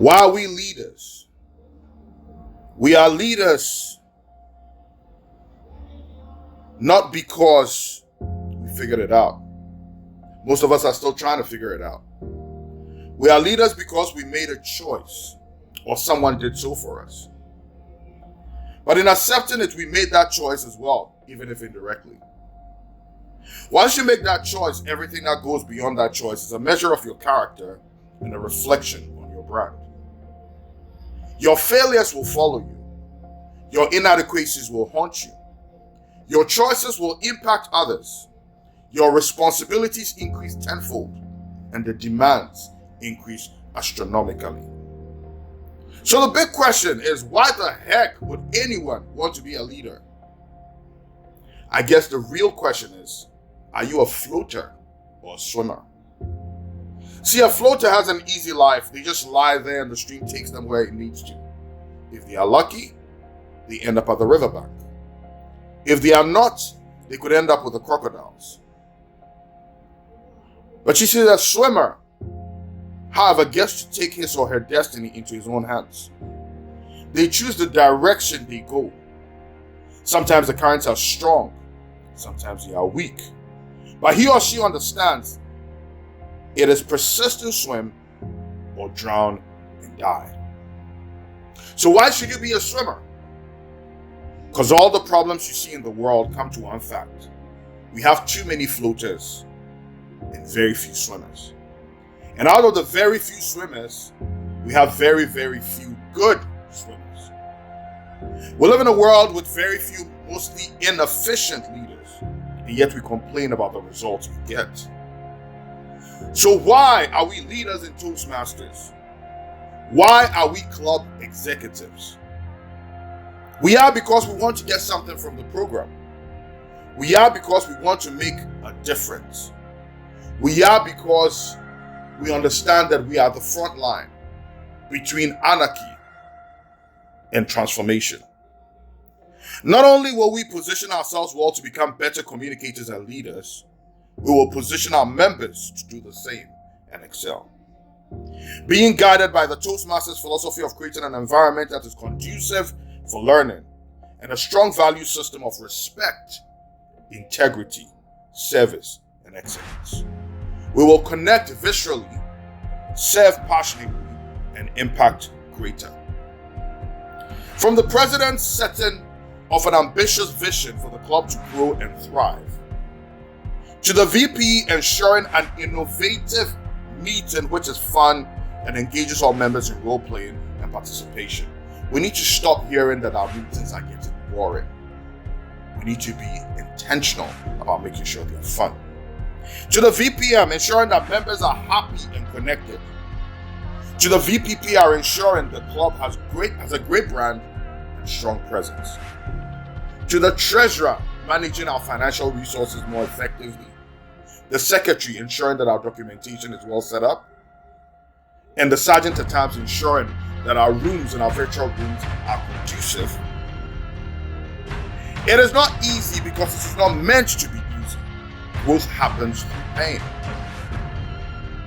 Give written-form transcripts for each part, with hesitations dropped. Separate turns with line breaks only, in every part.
Why are we leaders? We are leaders not because we figured it out. Most of us are still trying to figure it out. We are leaders because we made a choice or someone did so for us. But in accepting it, we made that choice as well, even if indirectly. Once you make that choice, everything that goes beyond that choice is a measure of your character and a reflection on your brand. Your failures will follow you. Your inadequacies will haunt you. Your choices will impact others. Your responsibilities increase tenfold, and the demands increase astronomically. So the big question is, why the heck would anyone want to be a leader? I guess the real question is, are you a floater or a swimmer? See, a floater has an easy life. They just lie there and the stream takes them where it needs to. If they are lucky, they end up at the riverbank. If they are not, they could end up with the crocodiles. But you see, the swimmer, however, gets to take his or her destiny into his own hands. They choose the direction they go. Sometimes the currents are strong, sometimes they are weak. But he or she understands it is persistent swim or drown and die. So why should you be a swimmer? Because all the problems you see in the world come to one fact. We have too many floaters and very few swimmers. And out of the very few swimmers, we have very, very few good swimmers. We live in a world with very few, mostly inefficient leaders, and yet we complain about the results we get. So why are we leaders and Toastmasters? Why are we club executives? We are because we want to get something from the program. We are because we want to make a difference. We are because we understand that we are the front line between anarchy and transformation. Not only will we position ourselves well to become better communicators and leaders, we will position our members to do the same and excel. Being guided by the Toastmasters philosophy of creating an environment that is conducive for learning and a strong value system of respect, integrity, service, and excellence. We will connect viscerally, serve passionately, and impact greater. From the president's setting of an ambitious vision for the club to grow and thrive, to the VP ensuring an innovative meeting which is fun and engages all members in role playing and participation, we need to stop hearing that our meetings are getting boring. We need to be intentional about making sure they're fun. To the VPM, ensuring that members are happy and connected. To the VPPR, ensuring the club has a great brand and strong presence. To the treasurer, managing our financial resources more effectively. The secretary, ensuring that our documentation is well set up. And the sergeant at arms, ensuring that our rooms and our virtual rooms are conducive. It is not easy because it is not meant to be easy. Growth happens through pain.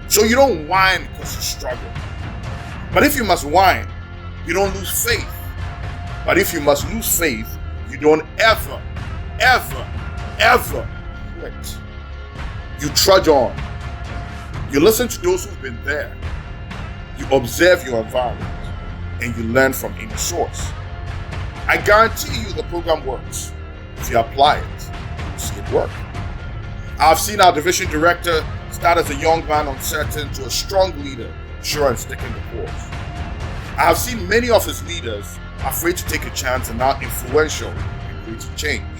So you don't whine because you struggle. But if you must whine, you don't lose faith. But if you must lose faith, you don't ever quit. You trudge on. You listen to those who've been there. You observe your environment and you learn from any source. I guarantee you the program works. If you apply it, you will see it work. I've seen our division director start as a young man uncertain to a strong leader, sure and sticking the course. I have seen many of his leaders afraid to take a chance and now influential in creating change.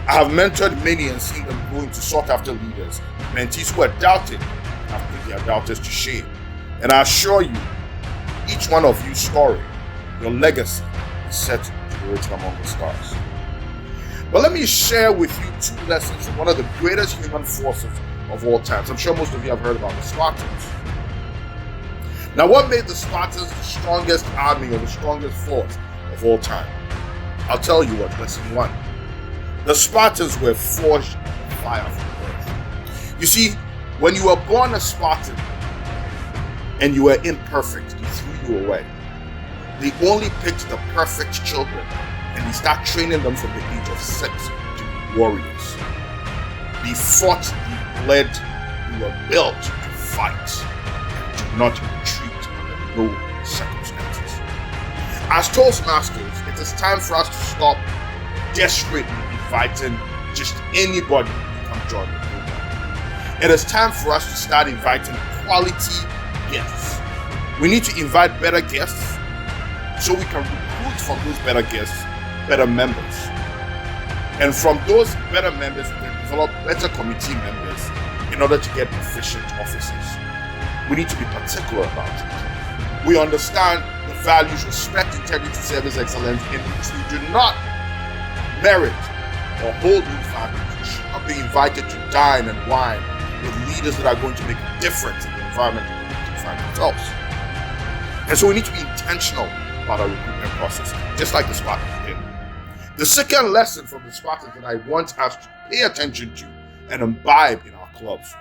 I have mentored many and seen them grow into sought-after leaders, mentees who are doubted and have put their doubters to shame. And I assure you, each one of you's story, your legacy, is set to be written among the stars. But let me share with you two lessons from one of the greatest human forces of all times. I'm sure most of you have heard about the Spartans. Now, what made the Spartans the strongest army or the strongest force of all time? I'll tell you what, lesson one. The Spartans were forged in fire from birth. You see, when you were born a Spartan and you were imperfect, they threw you away. They only picked the perfect children, and they start training them from the age of 6 to be warriors. They fought, they bled, they were built to fight and to not retreat under no circumstances. As Toastmasters, it is time for us to stop desperately inviting just anybody to come join the program. It is time for us to start inviting quality guests. We need to invite better guests so we can recruit from those better guests better members. And from those better members, we can develop better committee members in order to get efficient officers. We need to be particular about it. We understand the values, respect, integrity, service, excellence, in which we do not merit or hold those values. We should not be invited to dine and wine with leaders that are going to make a difference in the environment in which we find ourselves. And so we need to be intentional about our recruitment process, just like the Spartans did. The second lesson from the Spartans that I want us to pay attention to and imbibe in our clubs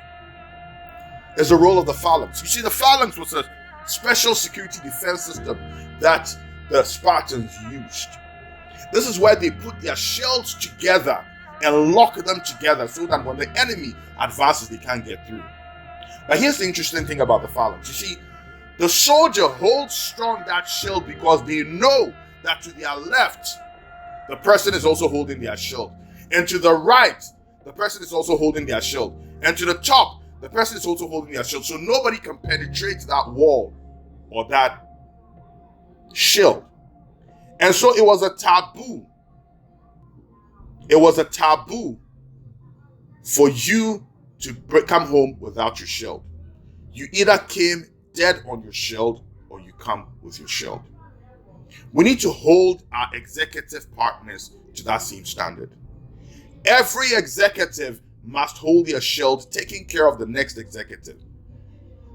is the role of the phalanx. You see, the phalanx was a special security defense system that the Spartans used. This is where they put their shields together and lock them together so that when the enemy advances, they can't get through. Now, here's the interesting thing about the phalanx. You see, the soldier holds strong that shield because they know that to their left, the person is also holding their shield. And to the right, the person is also holding their shield. And to the top, the person is also holding their shield. So nobody can penetrate that wall or that shield. And so it was a taboo. It was a taboo for you to come home without your shield. You either came dead on your shield or you come with your shield. We need to hold our executive partners to that same standard. Every executive must hold their shield, taking care of the next executive.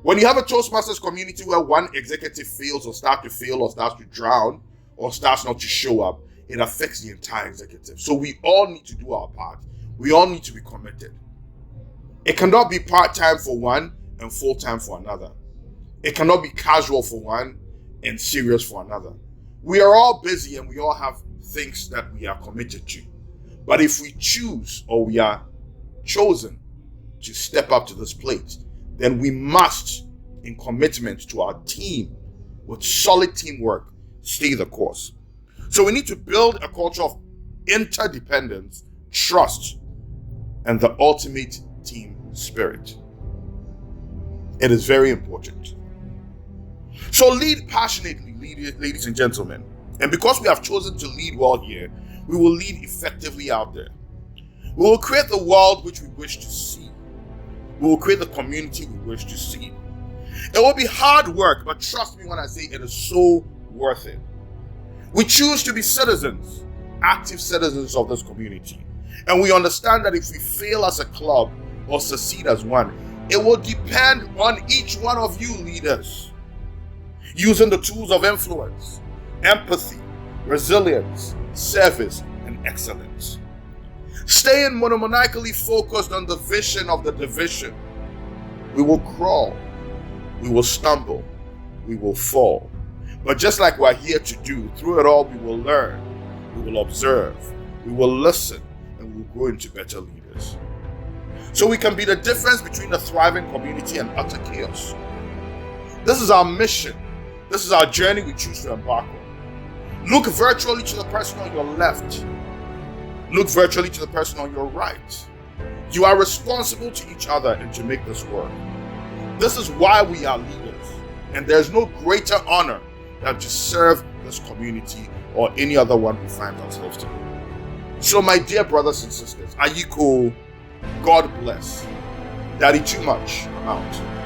When you have a Toastmasters community where one executive fails or starts to fail or starts to drown or starts not to show up, it affects the entire executive. So we all need to do our part. We all need to be committed. It cannot be part-time for one and full-time for another. It cannot be casual for one and serious for another. We are all busy and we all have things that we are committed to. But if we choose or we are chosen to step up to this plate, then we must, in commitment to our team, with solid teamwork, stay the course. So we need to build a culture of interdependence, trust, and the ultimate team spirit. It is very important. So lead passionately, ladies and gentlemen. And because we have chosen to lead well here, we will lead effectively out there. We will create the world which we wish to see. We will create the community we wish to see. It will be hard work, but trust me when I say it is so worth it. We choose to be citizens, active citizens of this community. And we understand that if we fail as a club or succeed as one, it will depend on each one of you leaders. Using the tools of influence, empathy, resilience, service, and excellence. Staying monomaniacally focused on the vision of the division. We will crawl, we will stumble, we will fall. But just like we're here to do, through it all we will learn, we will observe, we will listen, and we will grow into better leaders. So we can be the difference between a thriving community and utter chaos. This is our mission. This is our journey we choose to embark on. Look virtually to the person on your left. Look virtually to the person on your right. You are responsible to each other and to make this work. This is why we are leaders. And there's no greater honor than to serve this community or any other one we find ourselves to be. So my dear brothers and sisters, are you cool? God bless. Daddy too much. I'm out.